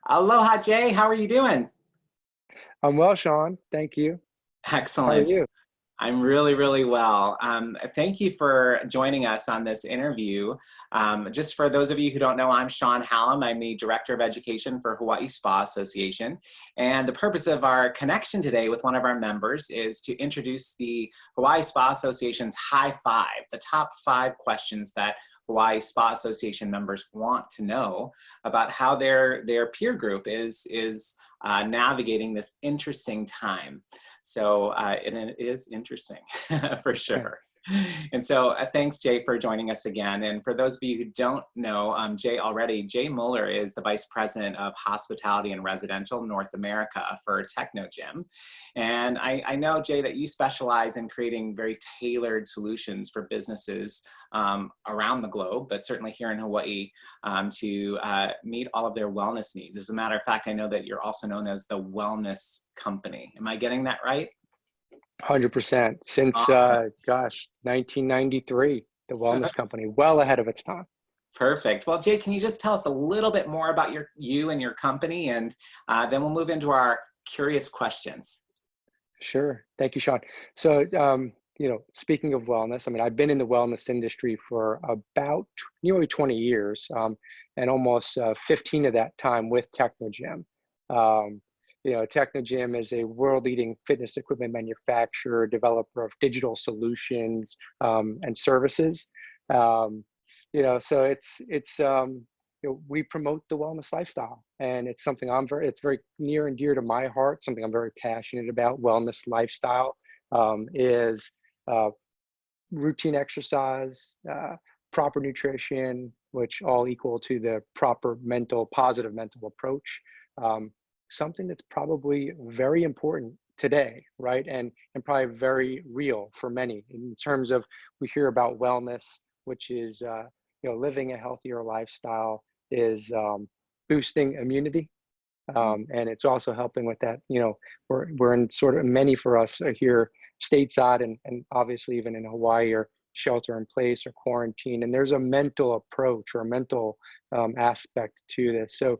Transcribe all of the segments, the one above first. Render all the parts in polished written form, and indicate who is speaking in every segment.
Speaker 1: Aloha, Jay. How are you doing?
Speaker 2: I'm well, Shawn. Thank you. How are
Speaker 1: Excellent.
Speaker 2: you?
Speaker 1: I'm really, really well. Thank you for joining us on this interview. Just for those of you who don't know, I'm Shawn Hallum. I'm the Director of Education for Hawaii Spa Association. And the purpose of our connection today with one of our members is to introduce the Hawaii Spa Association's High Five, the top 5 questions that Hawaii Spa Association members want to know about how their peer group is navigating this interesting time. So it is interesting for
Speaker 2: Yeah.
Speaker 1: sure. And so thanks, Jay, for joining us again. And for those of you who don't know Jay Muller is the Vice President of Hospitality and Residential North America for Technogym. And I know, Jay, that you specialize in creating very tailored solutions for businesses around the globe, but certainly here in Hawaii, to meet all of their wellness needs. As a matter of fact, I know that you're also known as the Wellness Company. Am I getting that right?
Speaker 2: 100%. Since,
Speaker 1: Awesome.
Speaker 2: 1993, the wellness company, well ahead of its time.
Speaker 1: Perfect. Well, Jay, can you just tell us a little bit more about you and your company, and then we'll move into our curious questions.
Speaker 2: Sure. Thank you, Shawn. So, speaking of wellness, I mean, I've been in the wellness industry for about nearly 20 years, and almost 15 of that time with Technogym. Um, Technogym is a world-leading fitness equipment manufacturer, developer of digital solutions and services. Um, so we promote the wellness lifestyle, and it's something it's very near and dear to my heart, something I'm very passionate about. Wellness lifestyle is uh, routine exercise, proper nutrition, which all equal to the proper positive mental approach. Um, Something that's probably very important today, right? And probably very real for many in terms of, we hear about wellness, which is living a healthier lifestyle, is boosting immunity, and it's also helping with that. We're in sort of, many for us are here stateside, and obviously even in Hawaii, are shelter in place or quarantine, and there's a mental approach or a mental aspect to this. So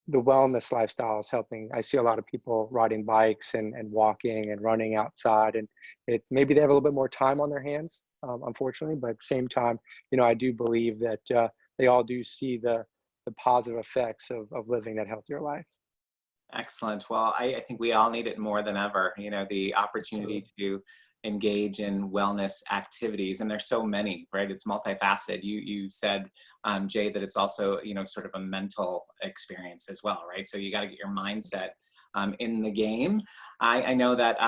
Speaker 2: the wellness lifestyle is helping. I see a lot of people riding bikes and walking and running outside, and maybe they have a little bit more time on their hands, unfortunately, but at the same time, I do believe that they all do see the positive effects of living that healthier life.
Speaker 1: Excellent. Well, I think we all need it more than ever, the opportunity
Speaker 2: Absolutely.
Speaker 1: to engage in wellness activities. And there's so many, right? It's multifaceted. You said, Jay, that it's also, sort of a mental experience as well, right? So you got to get your mindset in the game. I know that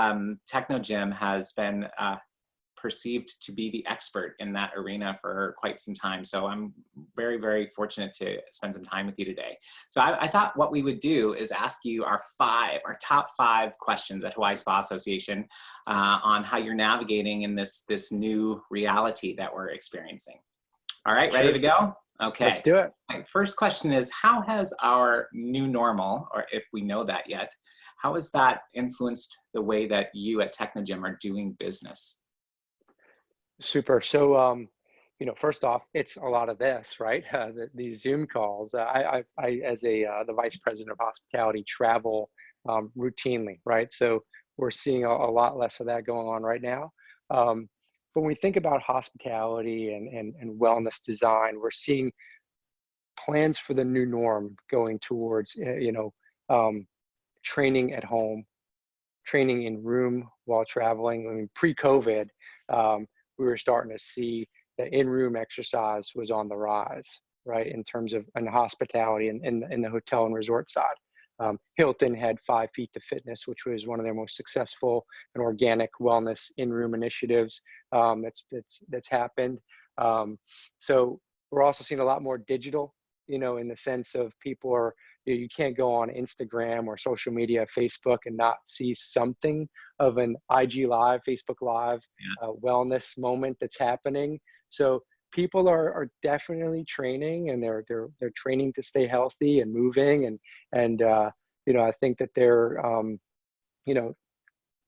Speaker 1: Technogym has been perceived to be the expert in that arena for quite some time. So I'm very, very fortunate to spend some time with you today. So I thought what we would do is ask you our top 5 questions at Hawaii Spa Association on how you're navigating in this new reality that we're experiencing. All right, ready
Speaker 2: Sure.
Speaker 1: to go?
Speaker 2: Let's
Speaker 1: Okay.
Speaker 2: do it.
Speaker 1: My first question is, how has our new normal, or if we know that yet, how has that influenced the way that you at Technogym are doing business?
Speaker 2: Super. So, first off, it's a lot of this, right? These Zoom calls. As the vice president of hospitality, travel routinely, right? So we're seeing a lot less of that going on right now. But when we think about hospitality and wellness design, we're seeing plans for the new norm going towards, training at home, training in room while traveling. I mean, pre-COVID, we were starting to see that in-room exercise was on the rise, right? In terms of in hospitality and in the hotel and resort side. Hilton had 5 Feet to Fitness, which was one of their most successful and organic wellness in-room initiatives that's happened. So we're also seeing a lot more digital, in the sense of people are, you can't go on Instagram or social media, Facebook, and not see something of an IG Live, Facebook Live wellness moment that's happening. So people are definitely training, and they're training to stay healthy and moving, and I think that they're you know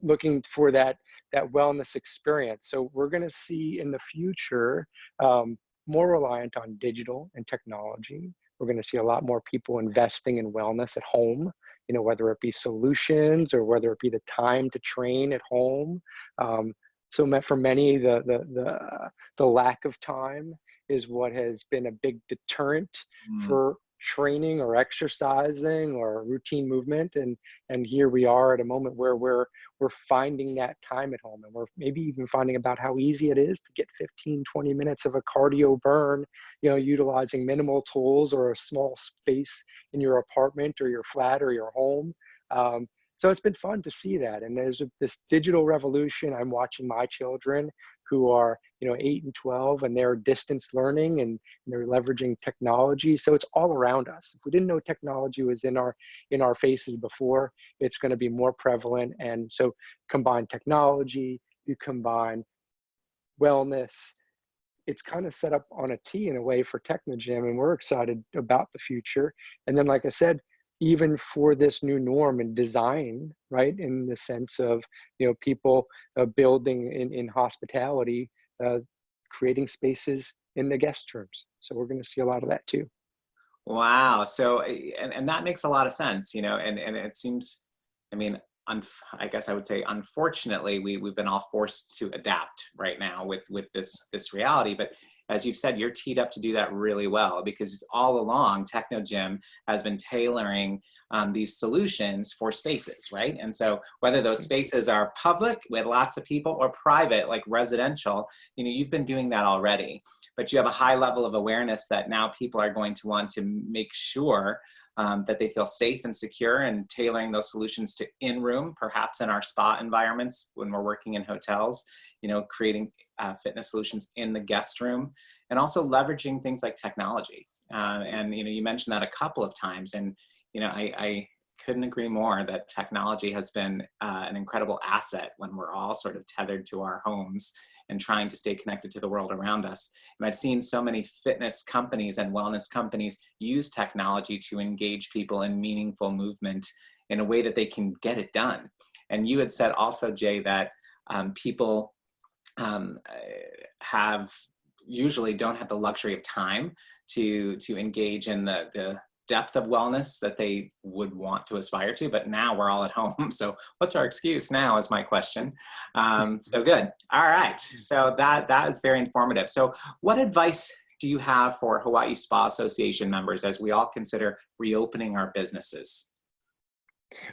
Speaker 2: looking for that wellness experience. So we're going to see in the future more reliant on digital and technology, We're going to see a lot more people investing in wellness at home, whether it be solutions or whether it be the time to train at home. So for many, the lack of time is what has been a big deterrent
Speaker 1: Mm.
Speaker 2: for training or exercising or routine movement. And here we are at a moment where we're finding that time at home, and we're maybe even finding about how easy it is to get 15-20 minutes of a cardio burn, utilizing minimal tools or a small space in your apartment or your flat or your home. So it's been fun to see that. And there's this digital revolution. I'm watching my children who are, 8 and 12, and they're distance learning, and they're leveraging technology. So it's all around us. If we didn't know technology was in our faces before, it's going to be more prevalent. And so combine technology, you combine wellness, it's kind of set up on a tee in a way for Technogym, and we're excited about the future. And then, like I said, even for this new norm and design, right, in the sense of, people building in hospitality, creating spaces in the guest rooms. So we're going to see a lot of that too.
Speaker 1: Wow. So, and that makes a lot of sense, and it seems, I mean, I guess I would say, unfortunately, we've been all forced to adapt right now with this reality. But as you've said, you're teed up to do that really well, because all along Technogym has been tailoring these solutions for spaces, right? And so whether those spaces are public with lots of people or private, like residential, you've been doing that already. But you have a high level of awareness that now people are going to want to make sure that they feel safe and secure, and tailoring those solutions to in-room, perhaps in our spa environments when we're working in hotels, creating fitness solutions in the guest room, and also leveraging things like technology. And you mentioned that a couple of times, and I couldn't agree more that technology has been an incredible asset when we're all sort of tethered to our homes and trying to stay connected to the world around us. And I've seen so many fitness companies and wellness companies use technology to engage people in meaningful movement in a way that they can get it done. And you had said also, Jay, that people usually don't have the luxury of time to engage in the depth of wellness that they would want to aspire to, but now we're all at home. So what's our excuse now is my question. So good. All right. So that is very informative. So what advice do you have for Hawaii Spa Association members as we all consider reopening our businesses?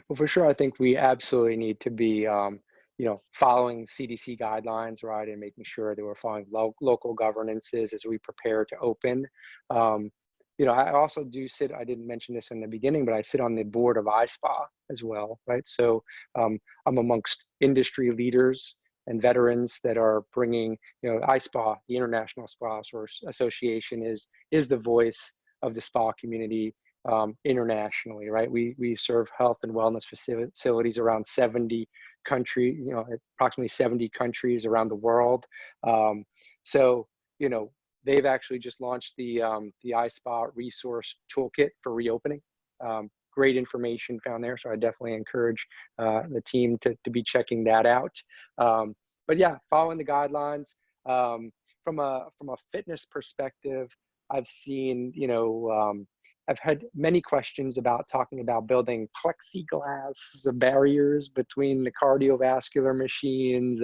Speaker 2: Well, for sure, I think we absolutely need to be, following CDC guidelines, right, and making sure that we're following local governances as we prepare to open. Um, I also do sit, I didn't mention this in the beginning, but I sit on the board of iSpa as well, right? So I'm amongst industry leaders and veterans that are bringing, iSpa, the International Spa Association is the voice of the spa community internationally, right? We serve health and wellness facilities around 70 countries, approximately 70 countries around the world. So, they've actually just launched the iSpa resource toolkit for reopening. Great information found there, so I definitely encourage the team to be checking that out. But yeah, following the guidelines. From a fitness perspective, I've seen, I've had many questions about talking about building plexiglass barriers between the cardiovascular machines.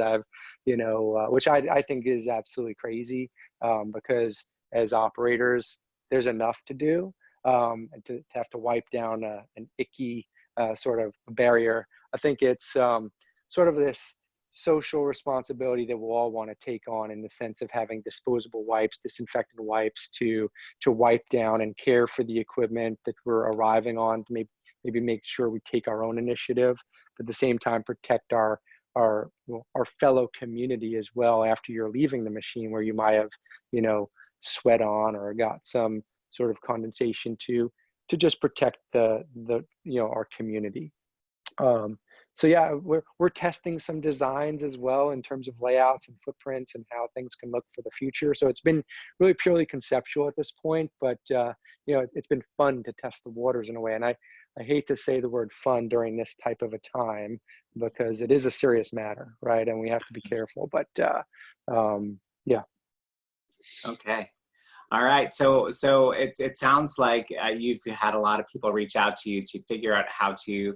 Speaker 2: Which I think is absolutely crazy, because as operators, there's enough to do, and to have to wipe down an icky sort of barrier. I think it's sort of this social responsibility that we'll all want to take on, in the sense of having disposable wipes, disinfectant wipes to wipe down and care for the equipment that we're arriving on, to maybe make sure we take our own initiative, but at the same time protect our fellow community as well after you're leaving the machine, where you might have sweat on or got some sort of condensation to just protect the our community. So yeah, we're testing some designs as well in terms of layouts and footprints and how things can look for the future. So it's been really purely conceptual at this point, but it's been fun to test the waters in a way. And I hate to say the word fun during this type of a time, because it is a serious matter, right? And we have to be careful. But yeah.
Speaker 1: Okay. All right. So it sounds like you've had a lot of people reach out to you to figure out how to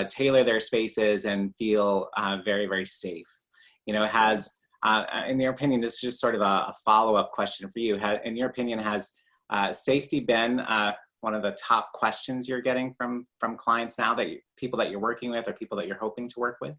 Speaker 1: tailor their spaces and feel very, very safe. You know,
Speaker 2: Yeah.
Speaker 1: has in your opinion, this is just sort of a follow-up question for you. In your opinion, has safety been one of the top questions you're getting from clients now that people that you're working with or people that you're hoping to work with?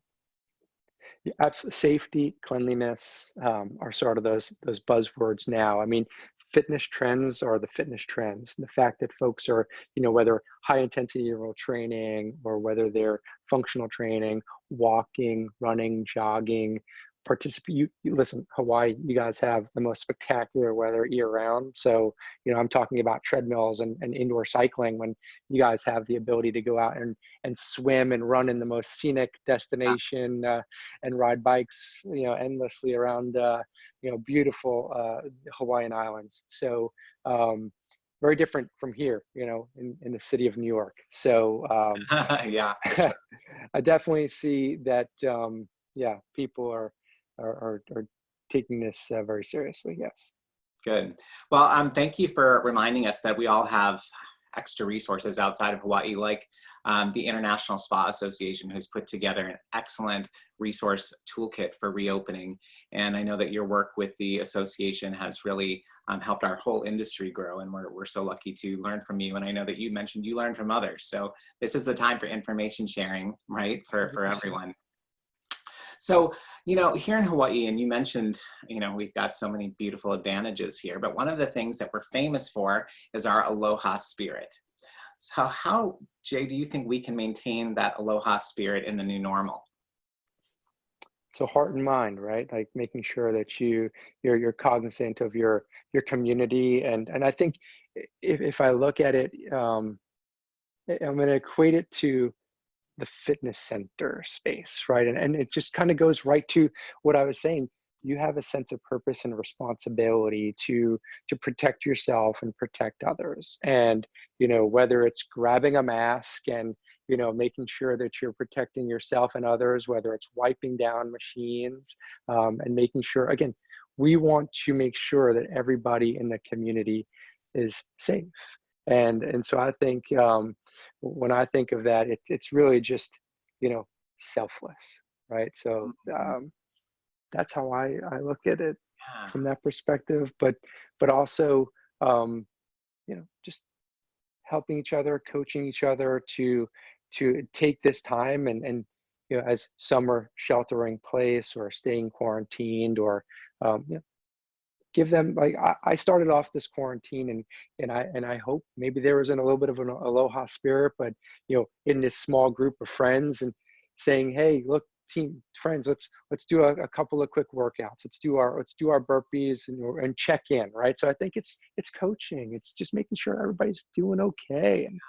Speaker 2: Yeah, safety, cleanliness are sort of those buzzwords now. I mean, fitness trends are the fitness trends. The fact that folks are, whether high intensity interval training or whether they're functional training, walking, running, jogging, participate. You listen, Hawaii, you guys have the most spectacular weather year round. So, I'm talking about treadmills and indoor cycling when you guys have the ability to go out and swim and run in the most scenic destination. And ride bikes, endlessly around, beautiful Hawaiian Islands. So very different from here, in the city of New York. So
Speaker 1: Yeah, for sure.
Speaker 2: I definitely see that, yeah, people are taking this very seriously. Yes.
Speaker 1: Good. Well, thank you for reminding us that we all have extra resources outside of Hawaii, like the International Spa Association, who's put together an excellent resource toolkit for reopening. And I know that your work with the association has really helped our whole industry grow, and we're so lucky to learn from you. And I know that you mentioned you learn from others. So this is the time for information sharing, right, for
Speaker 2: 100%.
Speaker 1: everyone. So, you know, here in Hawaii, and you mentioned, you know, we've got so many beautiful advantages here, but one of the things that we're famous for is our Aloha spirit. So how, Jay, do you think we can maintain that Aloha spirit in the new normal?
Speaker 2: So heart and mind, right? Like making sure that you're cognizant of your community, and I think if I look at it, I'm going to equate it to the fitness center space, right? And it just kind of goes right to what I was saying. You have a sense of purpose and responsibility to protect yourself and protect others. And whether it's grabbing a mask and making sure that you're protecting yourself and others, whether it's wiping down machines, and making sure, again, we want to make sure that everybody in the community is safe. And so I think, when I think of that, it's really just, selfless, right? So
Speaker 1: Mhm.
Speaker 2: that's how I look at it
Speaker 1: Yeah.
Speaker 2: from that perspective. But also, just helping each other, coaching each other to take this time, and as some are sheltering place or staying quarantined, or give them, like, I started off this quarantine, and I hope maybe there was a little bit of an aloha spirit, but in this small group of friends, and saying, hey, look, team friends, let's do a couple of quick workouts. Let's do our burpees, and check in, right? So I think it's coaching. It's just making sure everybody's doing okay, and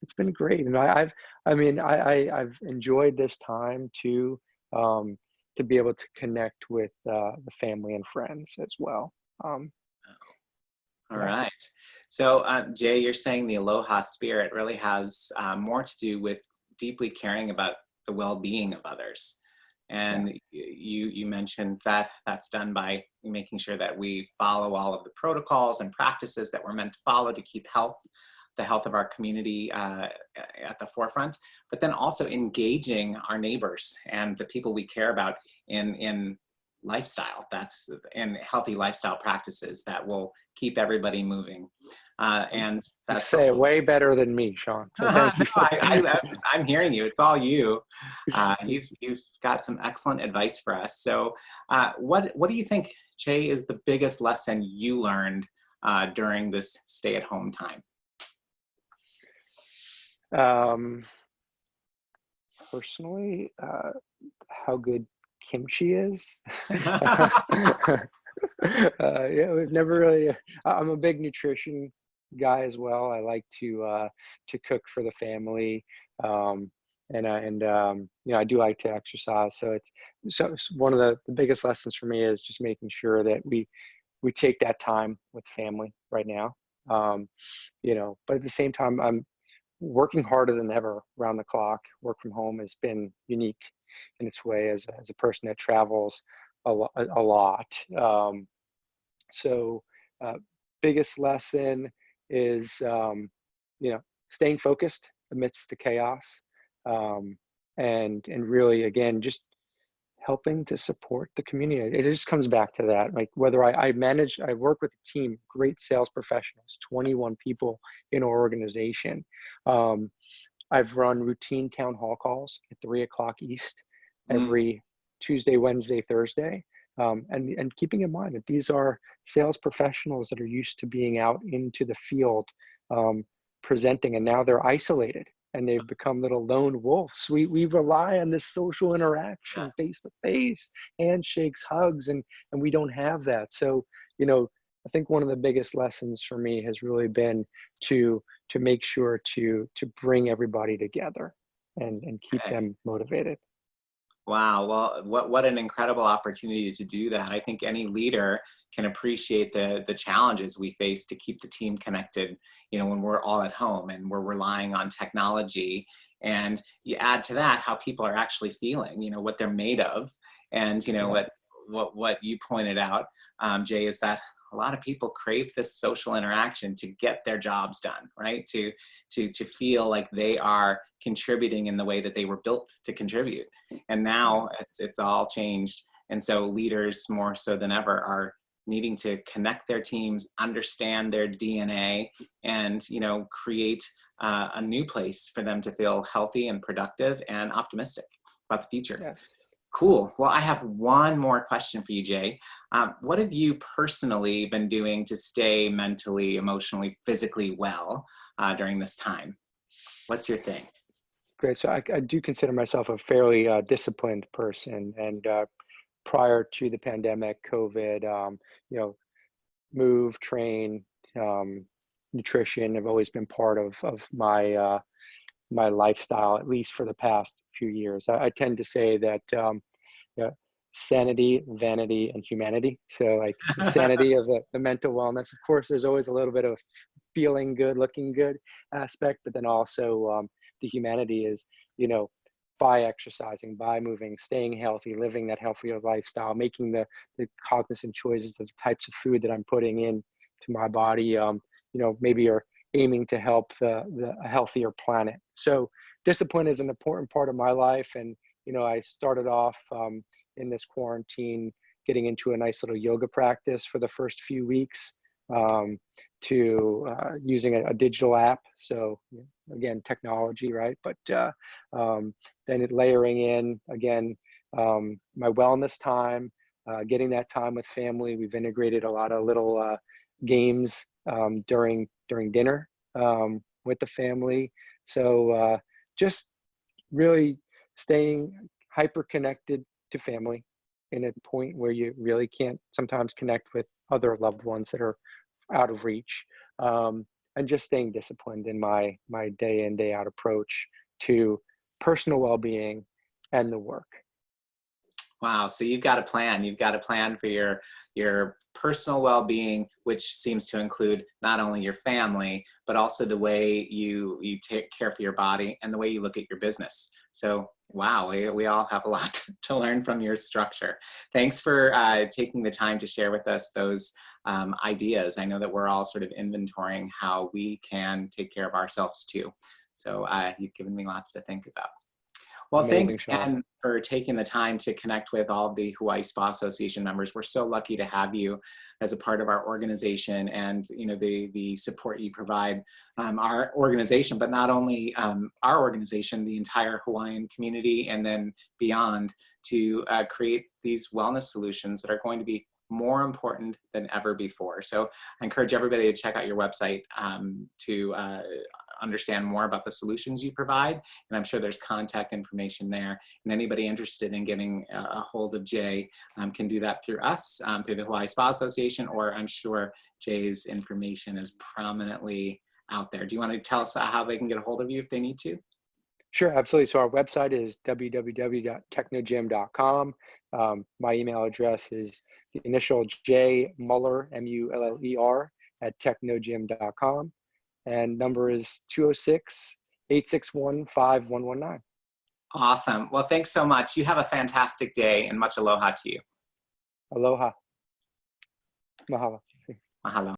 Speaker 2: it's been great. And I've enjoyed this time um, to be able to connect with the family and friends as well. Um,
Speaker 1: All
Speaker 2: yeah,
Speaker 1: right. So, Jay, you're saying the Aloha spirit really has more to do with deeply caring about the well-being of others.
Speaker 2: yeah,
Speaker 1: And you mentioned that that's done by making sure that we follow all of the protocols and practices that we're meant to follow to keep the health of our community at the forefront, but then also engaging our neighbors and the people we care about in lifestyle, that's in healthy lifestyle practices that will keep everybody moving. And
Speaker 2: you
Speaker 1: that's
Speaker 2: say it way better than me, Sean. So
Speaker 1: no,
Speaker 2: thank you for that.
Speaker 1: I'm hearing you. It's all you. You've got some excellent advice for us. So, what do you think, Jay, is the biggest lesson you learned during this stay-at-home time?
Speaker 2: um, Personally, how good kimchi is. Yeah, we've never really. I'm a big nutrition guy as well. I like to cook for the family, um, and I do like to exercise. So it's one of the biggest lessons for me is just making sure that we take that time with family right now. Um, but at the same time, I'm working harder than ever around the clock. Work from home has been unique in its way as a person that travels a lot. So uh, biggest lesson is, staying focused amidst the chaos, and really, again, just helping to support the community. It just comes back to that. Like whether I work with a team, great sales professionals, 21 people in our organization. I've run routine town hall calls at 3 o'clock East
Speaker 1: Mm,
Speaker 2: every Tuesday, Wednesday, Thursday. And keeping in mind that these are sales professionals that are used to being out into the field, um, presenting, and now they're isolated and they've become little lone wolves. We rely on this social
Speaker 1: yeah.
Speaker 2: interaction, face to face, handshakes, hugs, and we don't have that. So, I think one of the biggest lessons for me has really been to make sure to bring everybody together and keep
Speaker 1: Okay.
Speaker 2: them motivated.
Speaker 1: Wow. Well, what an incredible opportunity to do that. I think any leader can appreciate the challenges we face to keep the team connected, when we're all at home and we're relying on technology. And you add to that how people are actually feeling, what they're made of. And
Speaker 2: Yeah.
Speaker 1: what you pointed out, Jay, is that a lot of people crave this social interaction to get their jobs done, right? To feel like they are contributing in the way that they were built to contribute. And
Speaker 2: Yeah.
Speaker 1: now it's all changed. And so leaders more so than ever are needing to connect their teams, understand their DNA, and create a new place for them to feel healthy and productive and optimistic about the future.
Speaker 2: Yes.
Speaker 1: Cool. Well, I have one more question for you, Jay. What have you personally been doing to stay mentally, emotionally, physically well during this time? What's your thing?
Speaker 2: Great. So I do consider myself a fairly disciplined person, and prior to the pandemic, COVID, you know, move, train, um, nutrition have always been part of my lifestyle, at least for the past few years. I tend to say that, yeah, sanity, vanity, and humanity. So like sanity is the mental wellness. Of course, there's always a little bit of feeling good, looking good aspect, but then also, the humanity is, you know, by exercising, by moving, staying healthy, living that healthier lifestyle, making the cognizant choices of the types of food that I'm putting in to my body. Maybe are aiming to help the a healthier planet. So discipline is an important part of my life, and I started off, in this quarantine, getting into a nice little yoga practice for the first few weeks, um, to using a digital app. So again, technology, right? But then layering in again, my wellness time, getting that time with family. We've integrated a lot of little games, during dinner, with the family. So just really staying hyper connected to family in a point where you really can't sometimes connect with other loved ones that are out of reach, and just staying disciplined in my day in day out approach to personal well-being and the work.
Speaker 1: Wow. So you've got a plan. You've got a plan for your personal well-being, which seems to include not only your family, but also the way you take care for your body and the way you look at your business. So wow, we all have a lot to learn from your structure. Thanks for taking the time to share with us those ideas. I know that we're all sort of inventorying how we can take care of ourselves too. So you've given me lots to think about. Well, thanks
Speaker 2: Amazing, Sean.
Speaker 1: again for taking the time to connect with all of the Hawaii Spa Association members. We're so lucky to have you as a part of our organization, and the support you provide our organization, but not only our organization, the entire Hawaiian community, and then beyond, to create these wellness solutions that are going to be more important than ever before. So I encourage everybody to check out your website to understand more about the solutions you provide. And I'm sure there's contact information there. And anybody interested in getting a hold of Jay can do that through us, through the Hawaii Spa Association, or I'm sure Jay's information is prominently out there. Do you want to tell us how they can get a hold of you if they need to?
Speaker 2: Sure, absolutely. So our website is www.technogym.com. My email address is the initial J Muller, Muller, at technogym.com. And number is 206-861-5119.
Speaker 1: Awesome. Well, thanks so much. You have a fantastic day, and much aloha to you.
Speaker 2: Aloha. Mahalo.
Speaker 1: Mahalo.